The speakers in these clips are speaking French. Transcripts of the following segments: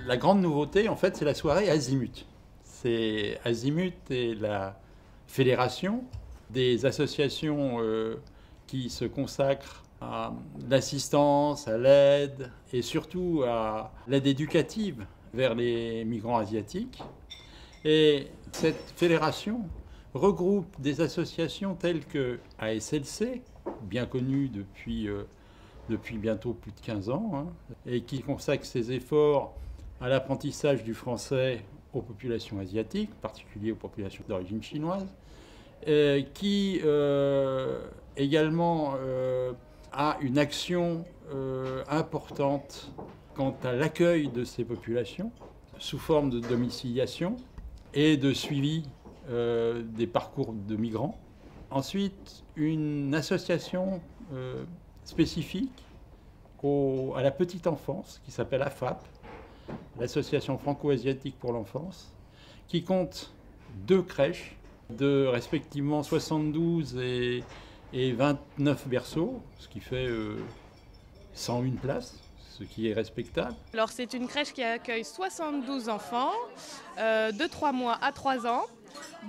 La grande nouveauté, en fait, c'est la soirée Azimut. C'est Azimut et la fédération des associations qui se consacrent à l'assistance, à l'aide et surtout à l'aide éducative vers les migrants asiatiques. Et cette fédération regroupe des associations telles que ASLC, bien connue depuis bientôt plus de 15 ans, hein, et qui consacre ses efforts à l'apprentissage du français aux populations asiatiques, en particulier aux populations d'origine chinoise, qui également a une action importante quant à l'accueil de ces populations sous forme de domiciliation et de suivi des parcours de migrants. Ensuite, une association spécifique à la petite enfance qui s'appelle AFAP, l'Association franco-asiatique pour l'enfance, qui compte 2 crèches de respectivement 72 et 29 berceaux, ce qui fait 101 places, ce qui est respectable. Alors c'est une crèche qui accueille 72 enfants de 3 mois à 3 ans,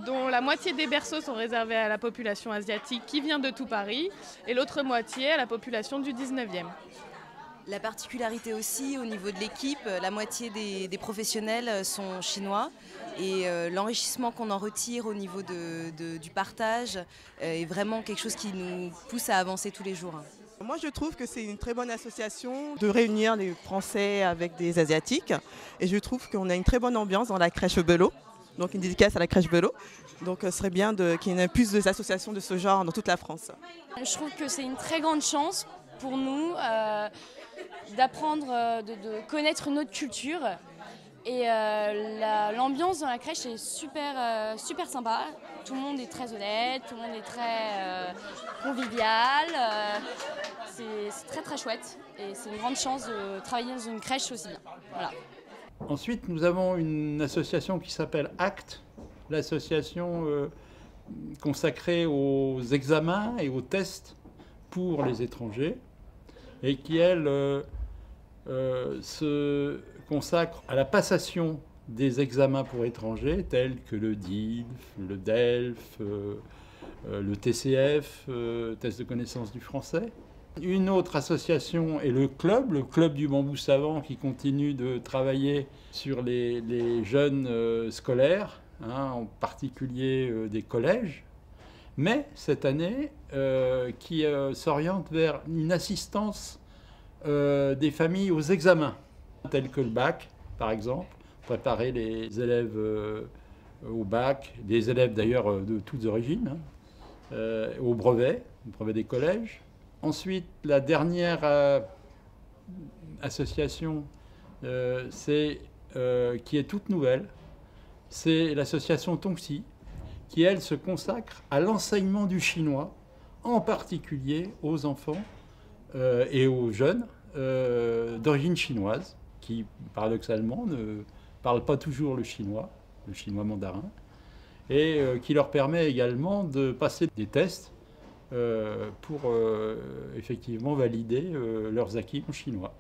dont la moitié des berceaux sont réservés à la population asiatique qui vient de tout Paris et l'autre moitié à la population du 19e. La particularité aussi au niveau de l'équipe, la moitié des professionnels sont chinois et l'enrichissement qu'on en retire au niveau du partage est vraiment quelque chose qui nous pousse à avancer tous les jours. Moi je trouve que c'est une très bonne association de réunir les Français avec des Asiatiques et je trouve qu'on a une très bonne ambiance dans la crèche Belot, donc une dédicace à la crèche Belot. Donc ce serait bien qu'il y ait plus d'associations de ce genre dans toute la France. Je trouve que c'est une très grande chance pour nous d'apprendre, de connaître notre culture. Et l'ambiance dans la crèche est super sympa. Tout le monde est très honnête, tout le monde est très convivial. C'est très chouette et c'est une grande chance de travailler dans une crèche aussi bien. Voilà. Ensuite, nous avons une association qui s'appelle ACT, l'association consacrée aux examens et aux tests pour les étrangers, et qui, elle, se consacre à la passation des examens pour étrangers, tels que le DILF, le DELF, le TCF, test de connaissance du français. Une autre association est le club du bambou savant, qui continue de travailler sur les jeunes scolaires, hein, en particulier des collèges, mais cette année qui s'oriente vers une assistance des familles aux examens, tels que le bac, par exemple, préparer les élèves au bac, des élèves d'ailleurs de toutes origines, hein, au brevet des collèges. Ensuite, la dernière association qui est toute nouvelle, c'est l'association Tongxi, qui, elle, se consacre à l'enseignement du chinois, en particulier aux enfants et aux jeunes d'origine chinoise, qui, paradoxalement, ne parlent pas toujours le chinois mandarin, et qui leur permet également de passer des tests pour effectivement valider leurs acquis en chinois.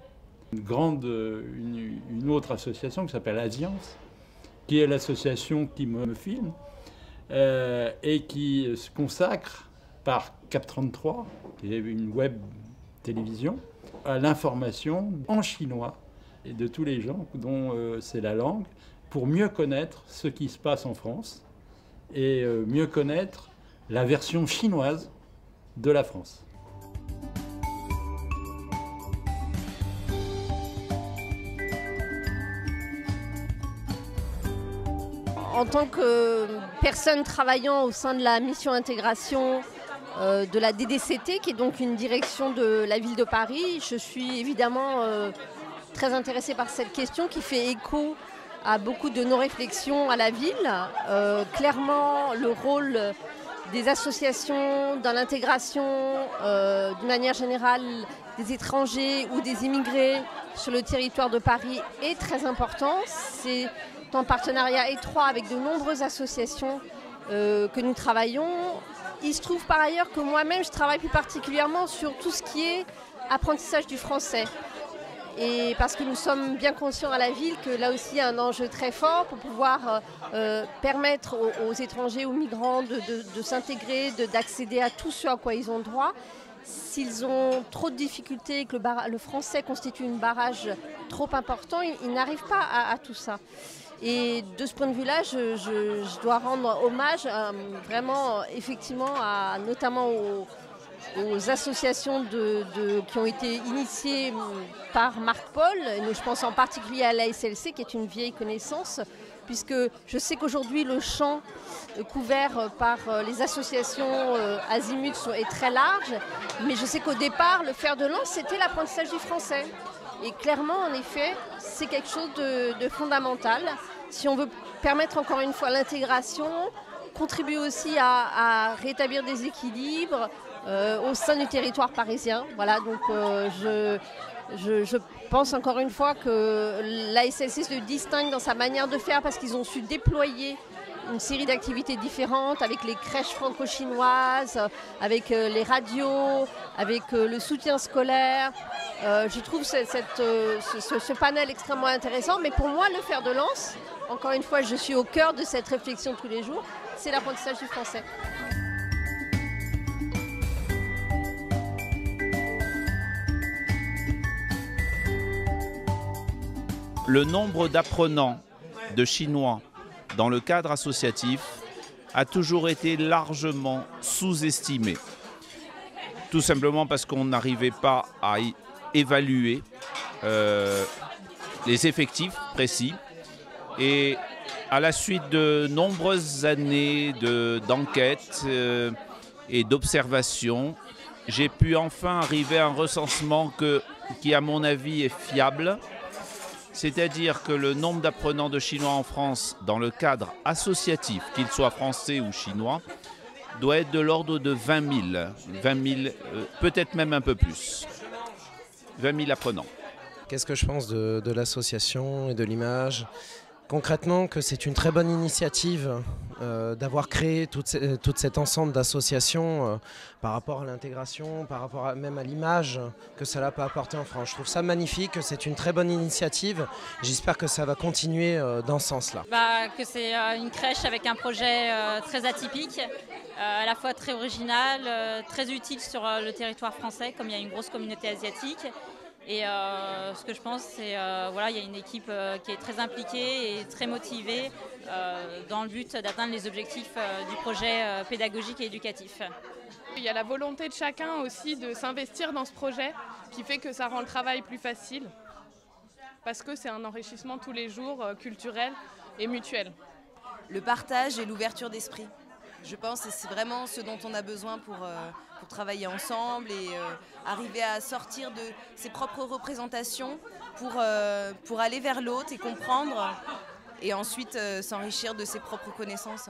Une autre association qui s'appelle Asiance, qui est l'association qui me filme, et qui se consacre par Cap33, qui est une web télévision, à l'information en chinois et de tous les gens dont c'est la langue, pour mieux connaître ce qui se passe en France et mieux connaître la version chinoise de la France. En tant que personne travaillant au sein de la mission intégration de la DDCT, qui est donc une direction de la ville de Paris, je suis évidemment très intéressée par cette question qui fait écho à beaucoup de nos réflexions à la ville. Clairement, le rôle des associations dans l'intégration, de manière générale, des étrangers ou des immigrés sur le territoire de Paris est très important. C'est en partenariat étroit avec de nombreuses associations que nous travaillons. Il se trouve par ailleurs que moi-même, je travaille plus particulièrement sur tout ce qui est apprentissage du français. Et parce que nous sommes bien conscients à la ville que là aussi il y a un enjeu très fort pour pouvoir permettre aux étrangers, aux migrants de s'intégrer, d'accéder à tout ce à quoi ils ont droit. S'ils ont trop de difficultés et que le français constitue une barrage trop important, ils n'arrivent pas à tout ça. Et de ce point de vue-là, je dois rendre hommage vraiment effectivement notamment aux associations qui ont été initiées par Marc Paul. Je pense en particulier à l'ASLC qui est une vieille connaissance, puisque je sais qu'aujourd'hui le champ couvert par les associations Azimut est très large, mais je sais qu'au départ, le fer de lance, c'était l'apprentissage du français. Et clairement, en effet, c'est quelque chose de fondamental. Si on veut permettre encore une fois l'intégration, contribuer aussi à rétablir des équilibres au sein du territoire parisien. Voilà, donc je pense encore une fois que l'ASLC se distingue dans sa manière de faire parce qu'ils ont su déployer une série d'activités différentes avec les crèches franco-chinoises, avec les radios, avec le soutien scolaire. Je trouve ce panel extrêmement intéressant, mais pour moi, le fer de lance, encore une fois, je suis au cœur de cette réflexion tous les jours, c'est l'apprentissage du français. Le nombre d'apprenants de chinois dans le cadre associatif a toujours été largement sous-estimé. Tout simplement parce qu'on n'arrivait pas à évaluer les effectifs précis. Et à la suite de nombreuses années d'enquêtes et d'observations, j'ai pu enfin arriver à un recensement qui, à mon avis, est fiable. C'est-à-dire que le nombre d'apprenants de chinois en France dans le cadre associatif, qu'il soit français ou chinois, doit être de l'ordre de 20 000, peut-être même un peu plus. 20 000 apprenants. Qu'est-ce que je pense de l'association et de l'image ? Concrètement, que c'est une très bonne initiative d'avoir créé tout cet ensemble d'associations par rapport à l'intégration, par rapport même à l'image que cela peut apporter en France. Je trouve ça magnifique, que c'est une très bonne initiative. J'espère que ça va continuer dans ce sens-là. Que c'est une crèche avec un projet très atypique, à la fois très original, très utile sur le territoire français, comme il y a une grosse communauté asiatique. Et ce que je pense, c'est il y a une équipe qui est très impliquée et très motivée dans le but d'atteindre les objectifs du projet pédagogique et éducatif. Il y a la volonté de chacun aussi de s'investir dans ce projet qui fait que ça rend le travail plus facile parce que c'est un enrichissement tous les jours culturel et mutuel. Le partage et l'ouverture d'esprit. Je pense que c'est vraiment ce dont on a besoin pour travailler ensemble et arriver à sortir de ses propres représentations pour aller vers l'autre et comprendre et ensuite s'enrichir de ses propres connaissances.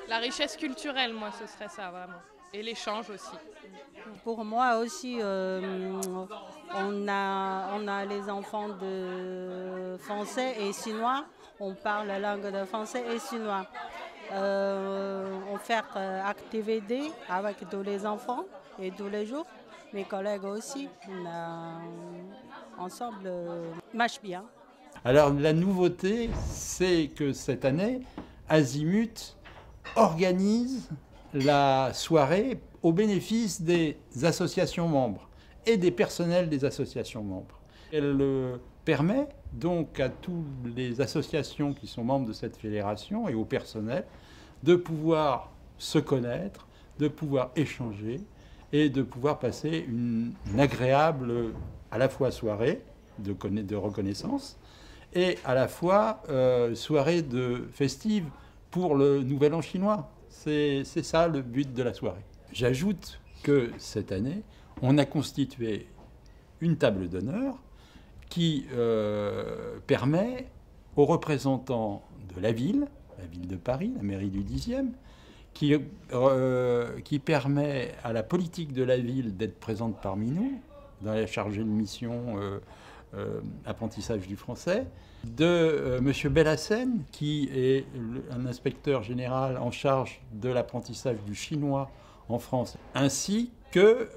La richesse culturelle, moi, ce serait ça vraiment. Et l'échange aussi. Pour moi aussi, on a les enfants de français et chinois. On parle la langue de français et chinois. On fait activité avec tous les enfants et tous les jours. Mes collègues aussi, ensemble, marche bien. Alors la nouveauté, c'est que cette année, Azimut organise la soirée au bénéfice des associations membres et des personnels des associations membres. Elle permet donc à toutes les associations qui sont membres de cette fédération et au personnel de pouvoir se connaître, de pouvoir échanger et de pouvoir passer une agréable à la fois soirée de reconnaissance et à la fois soirée festive pour le Nouvel An chinois. C'est ça le but de la soirée. J'ajoute que cette année, on a constitué une table d'honneur qui permet aux représentants de la ville de Paris, la mairie du 10e, qui permet à la politique de la ville d'être présente parmi nous, dans la chargée de mission apprentissage du français, de M. Bellassène, qui est un inspecteur général en charge de l'apprentissage du chinois en France, ainsi que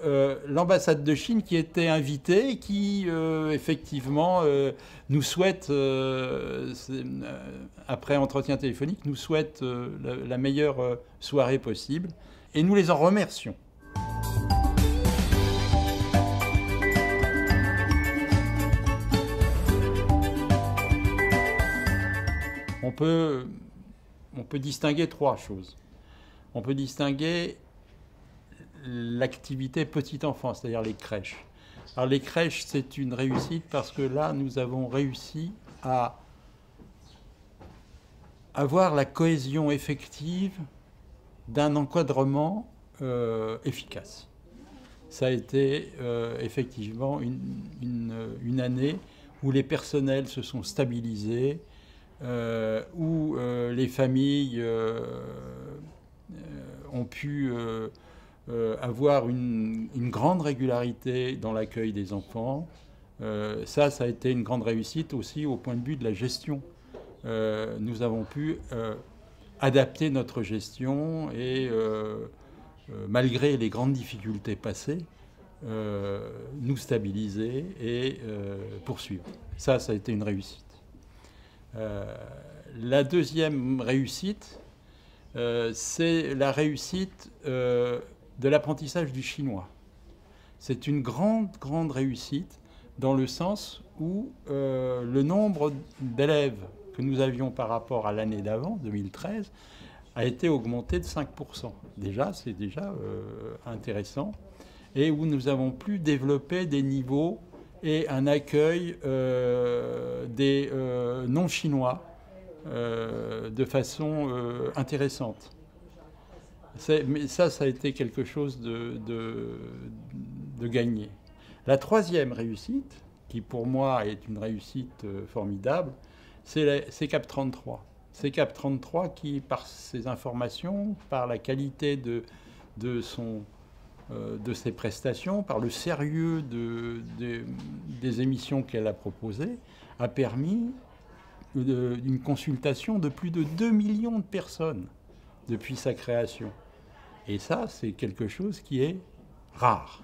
l'ambassade de Chine qui était invitée et qui effectivement nous souhaite, après entretien téléphonique, nous souhaite la meilleure soirée possible et nous les en remercions. On peut distinguer trois choses. On peut distinguer l'activité petite enfance, c'est-à-dire les crèches. Alors les crèches, c'est une réussite parce que là, nous avons réussi à avoir la cohésion effective d'un encadrement efficace. Ça a été effectivement une année où les personnels se sont stabilisés, où les familles ont pu avoir une grande régularité dans l'accueil des enfants. Ça a été une grande réussite aussi au point de vue de la gestion. Nous avons pu adapter notre gestion et, malgré les grandes difficultés passées, nous stabiliser et poursuivre. Ça a été une réussite. La deuxième réussite, c'est la réussite de l'apprentissage du chinois. C'est une grande réussite dans le sens où le nombre d'élèves que nous avions par rapport à l'année d'avant, 2013, a été augmenté de 5%. Déjà, c'est déjà intéressant. Et où nous avons pu développer des niveaux et un accueil des non-chinois de façon intéressante. Mais ça a été quelque chose de gagné. La troisième réussite, qui pour moi est une réussite formidable, c'est CAP33. C'est CAP33 qui, par ses informations, par la qualité de ses prestations, par le sérieux des émissions qu'elle a proposées, a permis une consultation de plus de 2 millions de personnes depuis sa création. Et ça, c'est quelque chose qui est rare.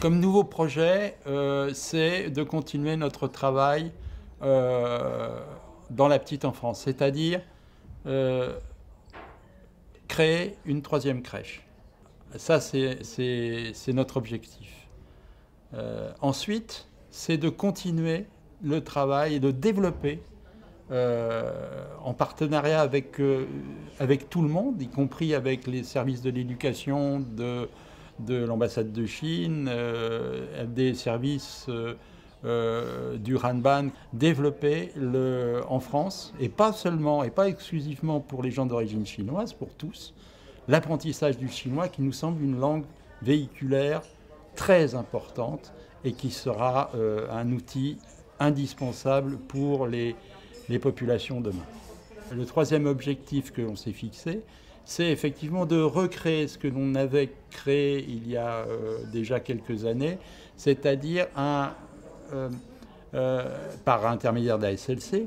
Comme nouveau projet, c'est de continuer notre travail dans la petite enfance, c'est-à-dire créer une troisième crèche. Ça, c'est notre objectif. Ensuite, c'est de continuer le travail et de développer en partenariat avec tout le monde, y compris avec les services de l'éducation de l'ambassade de Chine, des services du Ranban, développer en France, et pas seulement, et pas exclusivement pour les gens d'origine chinoise, pour tous, l'apprentissage du chinois qui nous semble une langue véhiculaire très importante et qui sera un outil indispensable pour les populations demain. Le troisième objectif que l'on s'est fixé, c'est effectivement de recréer ce que l'on avait créé il y a déjà quelques années, c'est-à-dire par intermédiaire de la SLC,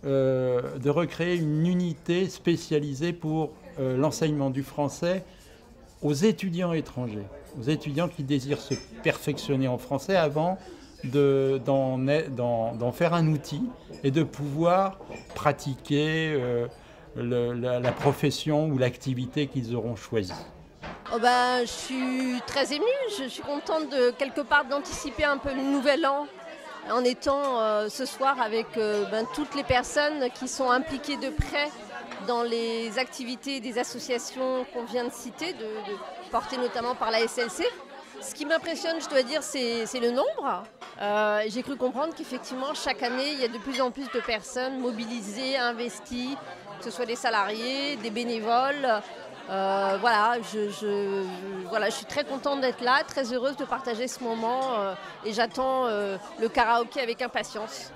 de recréer une unité spécialisée pour l'enseignement du français aux étudiants étrangers, aux étudiants qui désirent se perfectionner en français avant d'en faire un outil et de pouvoir pratiquer la profession ou l'activité qu'ils auront choisie. Oh ben, je suis très émue, je suis contente de quelque part d'anticiper un peu le nouvel an en étant ce soir avec toutes les personnes qui sont impliquées de près dans les activités des associations qu'on vient de citer, portées notamment par la SLC. Ce qui m'impressionne, je dois dire, c'est le nombre. J'ai cru comprendre qu'effectivement, chaque année, il y a de plus en plus de personnes mobilisées, investies, que ce soit des salariés, des bénévoles. Je suis très contente d'être là, très heureuse de partager ce moment et j'attends le karaoké avec impatience.